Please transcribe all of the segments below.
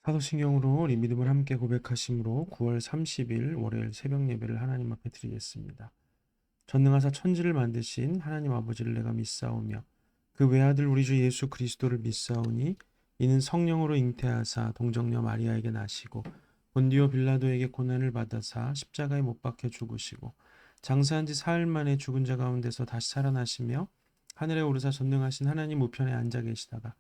사도신경으로 우리 믿음을 함께 고백하심으로 9월 30일 월요일 새벽 예배를 하나님 앞에 드리겠습니다. 전능하사 천지를 만드신 하나님 아버지를 내가 믿사오며 그 외아들 우리 주 예수 그리스도를 믿사오니 이는 성령으로 잉태하사 동정녀 마리아에게 나시고 본디오 빌라도에게 고난을 받아사 십자가에 못 박혀 죽으시고 장사한 지 사흘 만에 죽은 자 가운데서 다시 살아나시며 하늘에 오르사 전능하신 하나님 우편에 앉아 계시다가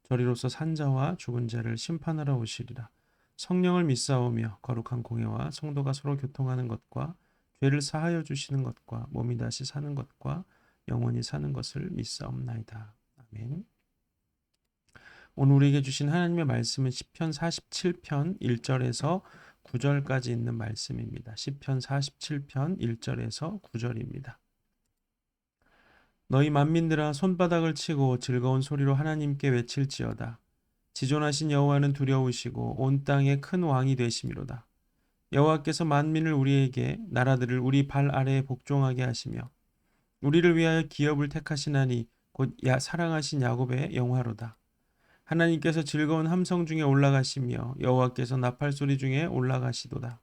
저리로서 산자와 죽은 자를 심판하러 오시리라. 성령을 믿사오며 거룩한 공회와 성도가 서로 교통하는 것과 죄를 사하여 주시는 것과 몸이 다시 사는 것과 영원히 사는 것을 믿사옵나이다. 아멘. 오늘 우리에게 주신 하나님의 말씀은 시편 47편 1절에서 9절까지 있는 말씀입니다. 시편 47편 1절에서 9절입니다. 너희 만민들아 손바닥을 치고 즐거운 소리로 하나님께 외칠지어다. 지존하신 여호와는 두려우시고 온 땅의 큰 왕이 되심이로다. 여호와께서 만민을 우리에게 나라들을 우리 발 아래에 복종하게 하시며 우리를 위하여 기업을 택하시나니 곧 사랑하신 야곱의 영화로다. 하나님께서 즐거운 함성 중에 올라가시며 여호와께서 나팔 소리 중에 올라가시도다.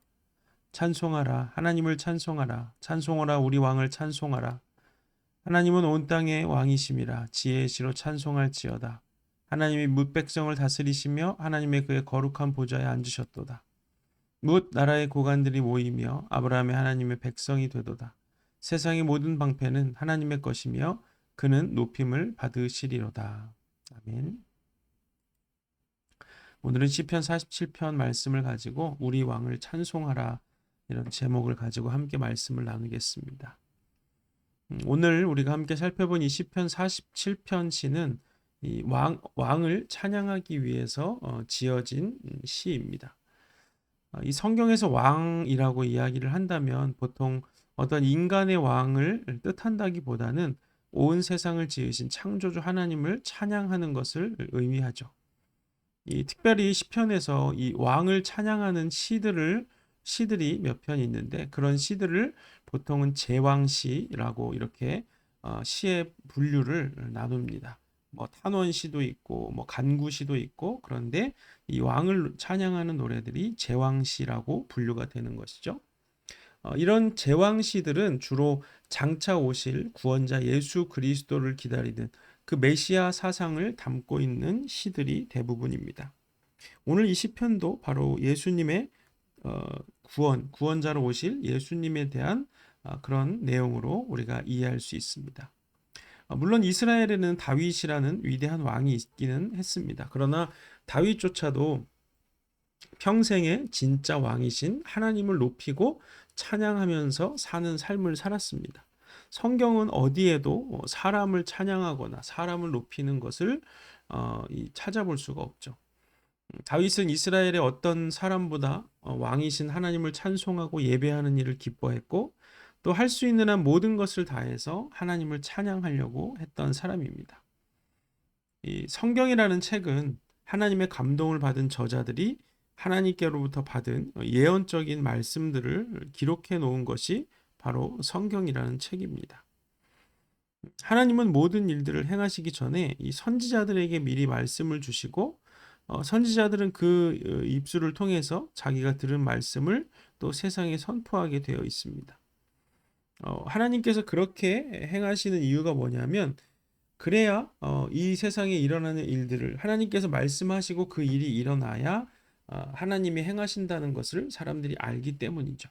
찬송하라 하나님을 찬송하라 찬송하라 우리 왕을 찬송하라. 하나님은 온 땅의 왕이심이라 지혜의 시로 찬송할지어다. 하나님이 뭇 백성을 다스리시며 하나님의 그의 거룩한 보좌에 앉으셨도다. 뭇 나라의 고관들이 모이며 아브라함의 하나님의 백성이 되도다. 세상의 모든 방패는 하나님의 것이며 그는 높임을 받으시리로다. 아멘. 오늘은 시편 47편 말씀을 가지고 우리 왕을 찬송하라 이런 제목을 가지고 함께 말씀을 나누겠습니다. 오늘 우리가 함께 살펴본 이 시편 47편 시는 이 왕을 찬양하기 위해서 지어진 시입니다. 이 성경에서 왕이라고 이야기를 한다면 보통 어떤 인간의 왕을 뜻한다기보다는 온 세상을 지으신 창조주 하나님을 찬양하는 것을 의미하죠. 특별히 시편에서 이 왕을 찬양하는 시들이 몇 편 있는데 그런 시들을 보통은 제왕시라고 이렇게 시의 분류를 나눕니다. 뭐 탄원시도 있고 뭐 간구시도 있고 그런데 이 왕을 찬양하는 노래들이 제왕시라고 분류가 되는 것이죠. 이런 제왕시들은 주로 장차 오실 구원자 예수 그리스도를 기다리는 그 메시아 사상을 담고 있는 시들이 대부분입니다. 오늘 이 시편도 바로 예수님의 구원자로 오실 예수님에 대한 그런 내용으로 우리가 이해할 수 있습니다. 물론 이스라엘에는 다윗이라는 위대한 왕이 있기는 했습니다. 그러나 다윗조차도 평생에 진짜 왕이신 하나님을 높이고 찬양하면서 사는 삶을 살았습니다. 성경은 어디에도 사람을 찬양하거나 사람을 높이는 것을 찾아볼 수가 없죠. 다윗은 이스라엘의 어떤 사람보다 왕이신 하나님을 찬송하고 예배하는 일을 기뻐했고 또 할 수 있는 한 모든 것을 다해서 하나님을 찬양하려고 했던 사람입니다. 이 성경이라는 책은 하나님의 감동을 받은 저자들이 하나님께로부터 받은 예언적인 말씀들을 기록해 놓은 것이 바로 성경이라는 책입니다. 하나님은 모든 일들을 행하시기 전에 이 선지자들에게 미리 말씀을 주시고 선지자들은 그 입술을 통해서 자기가 들은 말씀을 또 세상에 선포하게 되어 있습니다. 하나님께서 그렇게 행하시는 이유가 뭐냐면 그래야 이 세상에 일어나는 일들을 하나님께서 말씀하시고 그 일이 일어나야 하나님이 행하신다는 것을 사람들이 알기 때문이죠.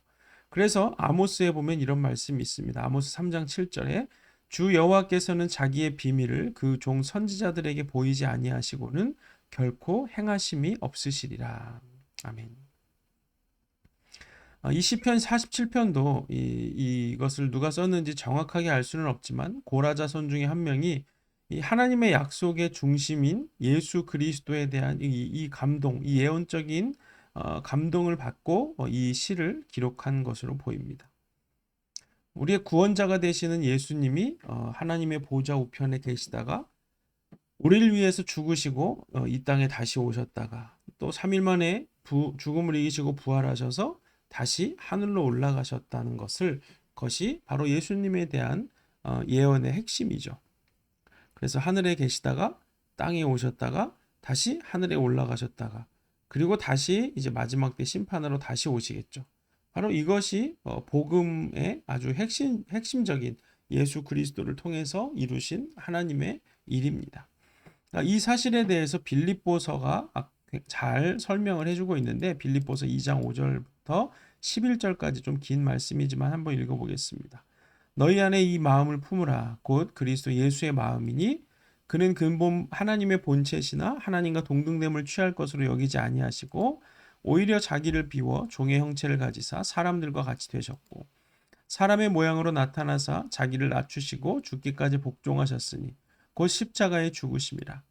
그래서 아모스에 보면 이런 말씀이 있습니다. 아모스 3장 7절에 주 여호와께서는 자기의 비밀을 그 종 선지자들에게 보이지 아니하시고는 결코 행하심이 없으시리라. 아멘. 이 시편 47편도 이것을 누가 썼는지 정확하게 알 수는 없지만 고라 자손 중에 한 명이 이 하나님의 약속의 중심인 예수 그리스도에 대한 이 감동, 이 예언적인 감동을 받고 이 시를 기록한 것으로 보입니다. 우리의 구원자가 되시는 예수님이 하나님의 보좌 우편에 계시다가 우리를 위해서 죽으시고 이 땅에 다시 오셨다가 또 3일 만에 죽음을 이기시고 부활하셔서 다시 하늘로 올라가셨다는 것이 바로 예수님에 대한 예언의 핵심이죠. 그래서 하늘에 계시다가 땅에 오셨다가 다시 하늘에 올라가셨다가 그리고 다시 이제 마지막 때 심판으로 다시 오시겠죠. 바로 이것이 복음의 아주 핵심적인 예수 그리스도를 통해서 이루신 하나님의 일입니다. 이 사실에 대해서 빌립보서가 잘 설명을 해주고 있는데 빌립보서 2장 5절부터 11절까지 좀 긴 말씀이지만 한번 읽어보겠습니다. 너희 안에 이 마음을 품으라. 곧 그리스도 예수의 마음이니 그는 근본 하나님의 본체시나 하나님과 동등됨을 취할 것으로 여기지 아니하시고 오히려 자기를 비워 종의 형체를 가지사 사람들과 같이 되셨고 사람의 모양으로 나타나사 자기를 낮추시고 죽기까지 복종하셨으니 곧 십자가에 죽으심이라.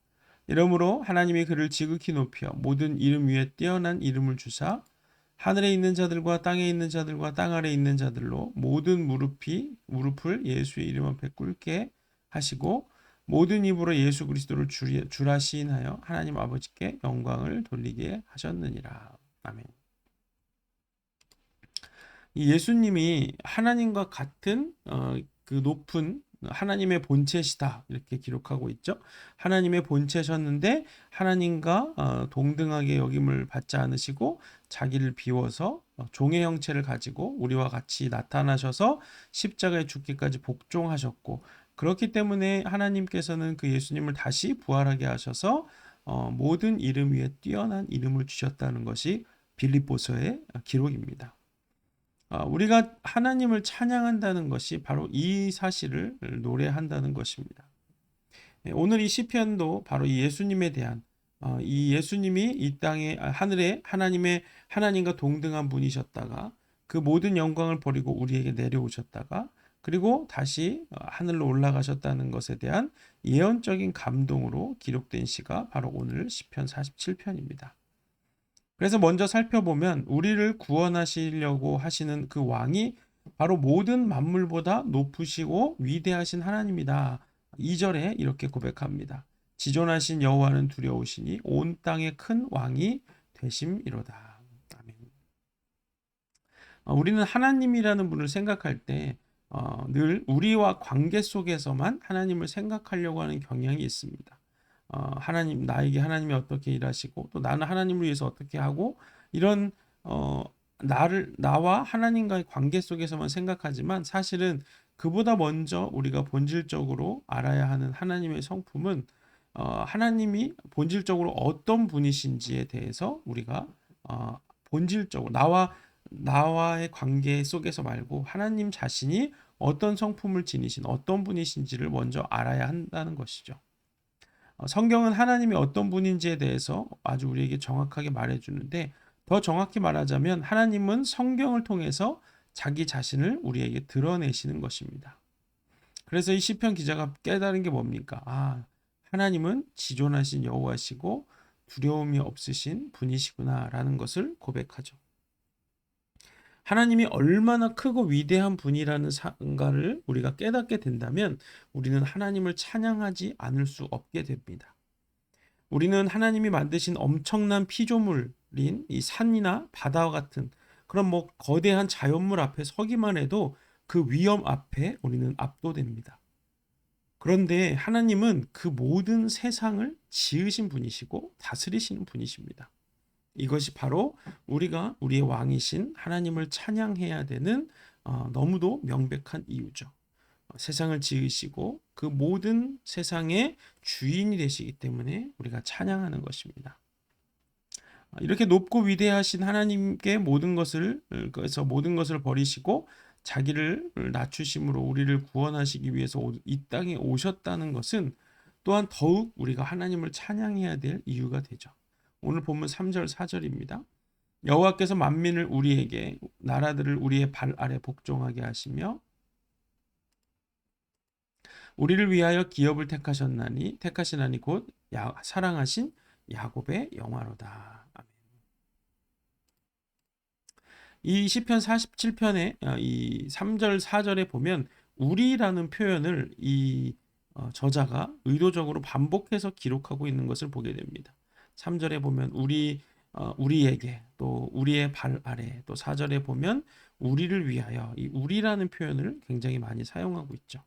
이러므로 하나님이 그를 지극히 높여 모든 이름 위에 뛰어난 이름을 주사 하늘에 있는 자들과 땅에 있는 자들과 땅 아래에 있는 자들로 모든 무릎을 예수의 이름 앞에 꿇게 하시고 모든 입으로 예수 그리스도를 주라 시인하여 하나님 아버지께 영광을 돌리게 하셨느니라. 아멘. 이 예수님이 하나님과 같은 그 높은 하나님의 본체시다 이렇게 기록하고 있죠. 하나님의 본체셨는데 하나님과 동등하게 여김을 받지 않으시고 자기를 비워서 종의 형체를 가지고 우리와 같이 나타나셔서 십자가에 죽기까지 복종하셨고 그렇기 때문에 하나님께서는 그 예수님을 다시 부활하게 하셔서 모든 이름 위에 뛰어난 이름을 주셨다는 것이 빌립보서의 기록입니다. 우리가 하나님을 찬양한다는 것이 바로 이 사실을 노래한다는 것입니다. 오늘 이 시편도 바로 이 예수님에 대한 이 예수님이 이 땅에 하늘에 하나님과 동등한 분이셨다가 그 모든 영광을 버리고 우리에게 내려오셨다가 그리고 다시 하늘로 올라가셨다는 것에 대한 예언적인 감동으로 기록된 시가 바로 오늘 시편 47편입니다. 그래서 먼저 살펴보면 우리를 구원하시려고 하시는 그 왕이 바로 모든 만물보다 높으시고 위대하신 하나님이다. 2절에 이렇게 고백합니다. 지존하신 여호와는 두려우시니 온 땅의 큰 왕이 되심이로다. 아멘. 우리는 하나님이라는 분을 생각할 때 늘 우리와 관계 속에서만 하나님을 생각하려고 하는 경향이 있습니다. 하나님 나에게 하나님이 어떻게 일하시고 또 나는 하나님을 위해서 어떻게 하고 이런 나와 하나님과의 관계 속에서만 생각하지만 사실은 그보다 먼저 우리가 본질적으로 알아야 하는 하나님의 성품은 하나님이 본질적으로 어떤 분이신지에 대해서 우리가 본질적으로 나와의 관계 속에서 말고 하나님 자신이 어떤 성품을 지니신 어떤 분이신지를 먼저 알아야 한다는 것이죠. 성경은 하나님이 어떤 분인지에 대해서 아주 우리에게 정확하게 말해주는데 더 정확히 말하자면 하나님은 성경을 통해서 자기 자신을 우리에게 드러내시는 것입니다. 그래서 이 시편 기자가 깨달은 게 뭡니까? 하나님은 지존하신 여호와시고 두려움이 없으신 분이시구나라는 것을 고백하죠. 하나님이 얼마나 크고 위대한 분이라는 사실을 우리가 깨닫게 된다면 우리는 하나님을 찬양하지 않을 수 없게 됩니다. 우리는 하나님이 만드신 엄청난 피조물인 이 산이나 바다와 같은 그런 거대한 자연물 앞에 서기만 해도 그 위험 앞에 우리는 압도됩니다. 그런데 하나님은 그 모든 세상을 지으신 분이시고 다스리시는 분이십니다. 이것이 바로 우리가 우리의 왕이신 하나님을 찬양해야 되는 너무도 명백한 이유죠. 세상을 지으시고 그 모든 세상의 주인이 되시기 때문에 우리가 찬양하는 것입니다. 이렇게 높고 위대하신 하나님께 모든 것을 버리시고 자기를 낮추심으로 우리를 구원하시기 위해서 이 땅에 오셨다는 것은 또한 더욱 우리가 하나님을 찬양해야 될 이유가 되죠. 오늘 본문 3절 4절입니다. 여호와께서 만민을 우리에게 나라들을 우리의 발 아래 복종하게 하시며 우리를 위하여 기업을 택하시나니 곧 사랑하신 야곱의 영화로다. 아멘. 이 시편 47편의 이 3절 4절에 보면 우리라는 표현을 이 저자가 의도적으로 반복해서 기록하고 있는 것을 보게 됩니다. 3절에 보면 우리에게 또 우리의 발 아래 또 4절에 보면 우리를 위하여 이 우리라는 표현을 굉장히 많이 사용하고 있죠.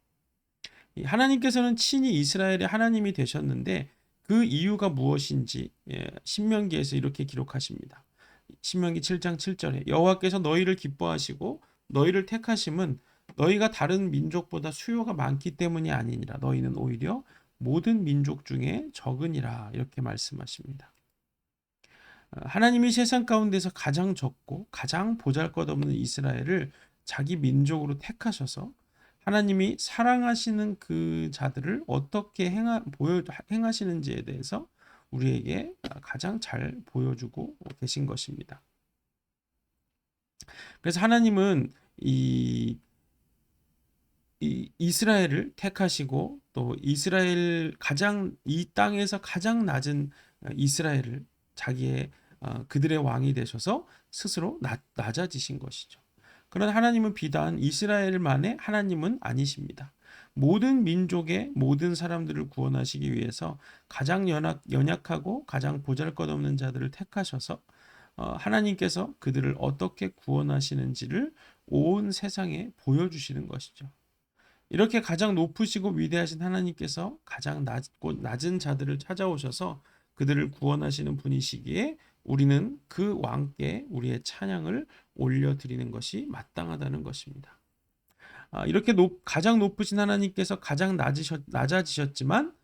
하나님께서는 친히 이스라엘의 하나님이 되셨는데 그 이유가 무엇인지 신명기에서 이렇게 기록하십니다. 신명기 7장 7절에 여호와께서 너희를 기뻐하시고 너희를 택하심은 너희가 다른 민족보다 수요가 많기 때문이 아니니라. 너희는 오히려 모든 민족 중에 적으니라. 이렇게 말씀하십니다. 하나님이 세상 가운데서 가장 적고 가장 보잘것없는 이스라엘을 자기 민족으로 택하셔서 하나님이 사랑하시는 그 자들을 어떻게 행하시는지에 대해서 우리에게 가장 잘 보여주고 계신 것입니다. 그래서 하나님은 이 이스라엘을 택하시고 또 이 땅에서 가장 낮은 이스라엘을 자기의 그들의 왕이 되셔서 스스로 낮아지신 것이죠. 그러나 하나님은 비단 이스라엘만의 하나님은 아니십니다. 모든 민족의 모든 사람들을 구원하시기 위해서 가장 연약하고 가장 보잘것없는 자들을 택하셔서 하나님께서 그들을 어떻게 구원하시는지를 온 세상에 보여주시는 것이죠. 이렇게 가장 높으시고 위대하신 하나님께서 가장 낮은 자들을 찾아오셔서 그들을 구원하시는 분이시기에 우리는 그 왕께 우리의 찬양을 올려드리는 것이 마땅하다는 것입니다. 이렇게 가장 높으신 하나님께서 가장 낮아지셨지만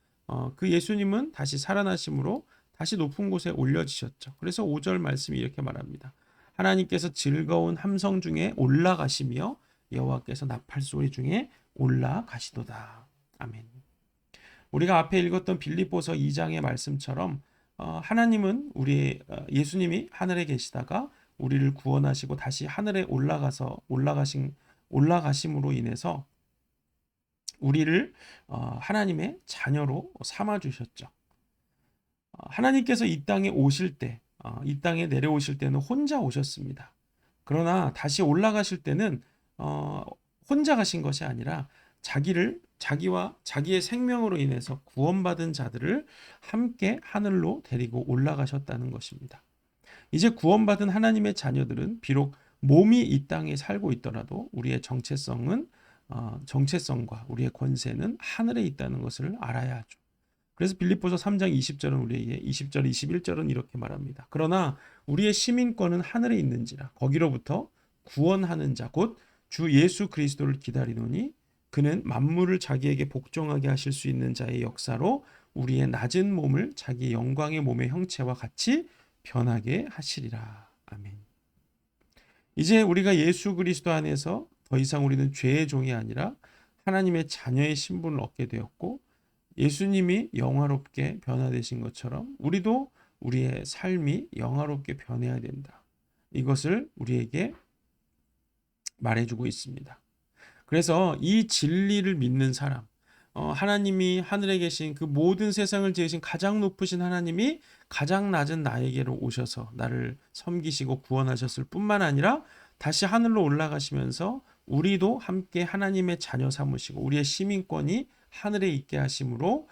그 예수님은 다시 살아나심으로 다시 높은 곳에 올려지셨죠. 그래서 5절 말씀이 이렇게 말합니다. 하나님께서 즐거운 함성 중에 올라가시며 여호와께서 나팔 소리 중에 올라가시도다. 아멘. 우리가 앞에 읽었던 빌립보서 2장의 말씀처럼 하나님은 예수님이 하늘에 계시다가 우리를 구원하시고 다시 하늘에 올라가심으로 인해서 우리를 하나님의 자녀로 삼아 주셨죠. 하나님께서 이 땅에 오실 때, 이 땅에 내려오실 때는 혼자 오셨습니다. 그러나 다시 올라가실 때는 혼자 가신 것이 아니라 자기와 자기의 생명으로 인해서 구원받은 자들을 함께 하늘로 데리고 올라가셨다는 것입니다. 이제 구원받은 하나님의 자녀들은 비록 몸이 이 땅에 살고 있더라도 우리의 정체성과 우리의 권세는 하늘에 있다는 것을 알아야 하죠. 그래서 빌립보서 3장 20절은 우리에게 20절 21절은 이렇게 말합니다. 그러나 우리의 시민권은 하늘에 있는지라 거기로부터 구원하는 자 곧 주 예수 그리스도를 기다리노니 그는 만물을 자기에게 복종하게 하실 수 있는 자의 역사로 우리의 낮은 몸을 자기 영광의 몸의 형체와 같이 변하게 하시리라. 아멘. 이제 우리가 예수 그리스도 안에서 더 이상 우리는 죄의 종이 아니라 하나님의 자녀의 신분을 얻게 되었고 예수님이 영화롭게 변화되신 것처럼 우리도 우리의 삶이 영화롭게 변해야 된다. 이것을 우리에게 말해주고 있습니다. 그래서 이 진리를 믿는 사람, 하나님이 하늘에 계신 그 모든 세상을 지으신 가장 높으신 하나님이 가장 낮은 나에게로 오셔서 나를 섬기시고 구원하셨을 뿐만 아니라 다시 하늘로 올라가시면서 우리도 함께 하나님의 자녀 삼으시고 우리의 시민권이 하늘에 있게 하심으로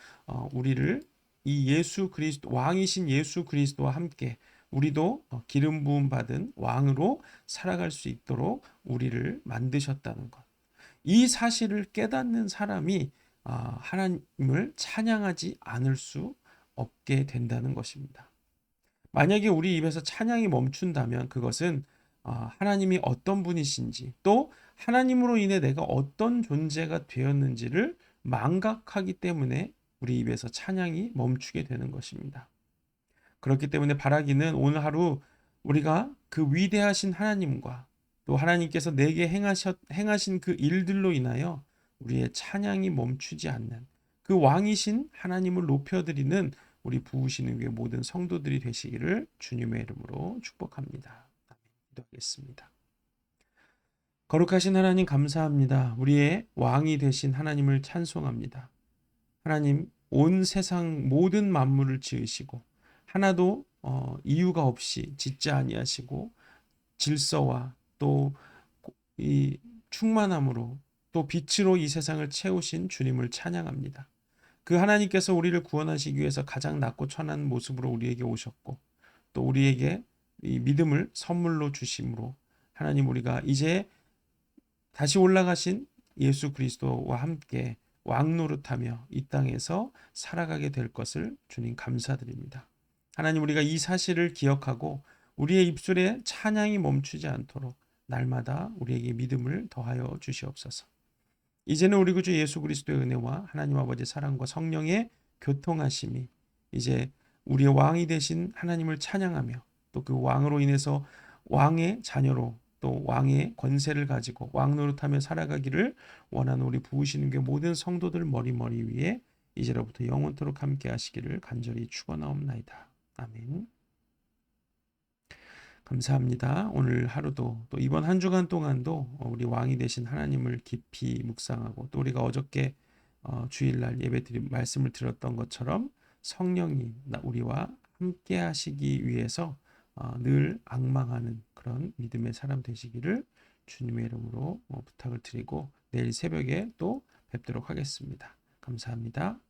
우리를 이 예수 그리스도 왕이신 예수 그리스도와 함께 우리도 기름 부음 받은 왕으로 살아갈 수 있도록 우리를 만드셨다는 것. 이 사실을 깨닫는 사람이 하나님을 찬양하지 않을 수 없게 된다는 것입니다. 만약에 우리 입에서 찬양이 멈춘다면 그것은 하나님이 어떤 분이신지 또 하나님으로 인해 내가 어떤 존재가 되었는지를 망각하기 때문에 우리 입에서 찬양이 멈추게 되는 것입니다. 그렇기 때문에 바라기는 오늘 하루 우리가 그 위대하신 하나님과 또 하나님께서 내게 행하신 그 일들로 인하여 우리의 찬양이 멈추지 않는 그 왕이신 하나님을 높여드리는 우리 부으시는 위의 모든 성도들이 되시기를 주님의 이름으로 축복합니다. 아멘. 기도하겠습니다. 거룩하신 하나님 감사합니다. 우리의 왕이 되신 하나님을 찬송합니다. 하나님 온 세상 모든 만물을 지으시고 하나도 이유가 없이 짓지 아니하시고 질서와 또 이 충만함으로 또 빛으로 이 세상을 채우신 주님을 찬양합니다. 그 하나님께서 우리를 구원하시기 위해서 가장 낮고 천한 모습으로 우리에게 오셨고 또 우리에게 이 믿음을 선물로 주심으로 하나님 우리가 이제 다시 올라가신 예수 그리스도와 함께 왕 노릇하며 이 땅에서 살아가게 될 것을 주님 감사드립니다. 하나님, 우리가 이 사실을 기억하고 우리의 입술에 찬양이 멈추지 않도록 날마다 우리에게 믿음을 더하여 주시옵소서. 이제는 우리 구주 예수 그리스도의 은혜와 하나님 아버지 사랑과 성령의 교통하심이 이제 우리의 왕이 되신 하나님을 찬양하며 또 그 왕으로 인해서 왕의 자녀로 또 왕의 권세를 가지고 왕 노릇하며 살아가기를 원하는 우리 부으시는 게 모든 성도들 머리 위에 이제로부터 영원토록 함께 하시기를 간절히 축원하옵나이다. 아멘. 감사합니다. 오늘 하루도 또 이번 한 주간 동안도 우리 왕이 되신 하나님을 깊이 묵상하고 또 우리가 어저께 주일날 예배드린 말씀을 들었던 것처럼 성령이 우리와 함께 하시기 위해서 늘 앙망하는 그런 믿음의 사람 되시기를 주님의 이름으로 부탁을 드리고 내일 새벽에 또 뵙도록 하겠습니다. 감사합니다.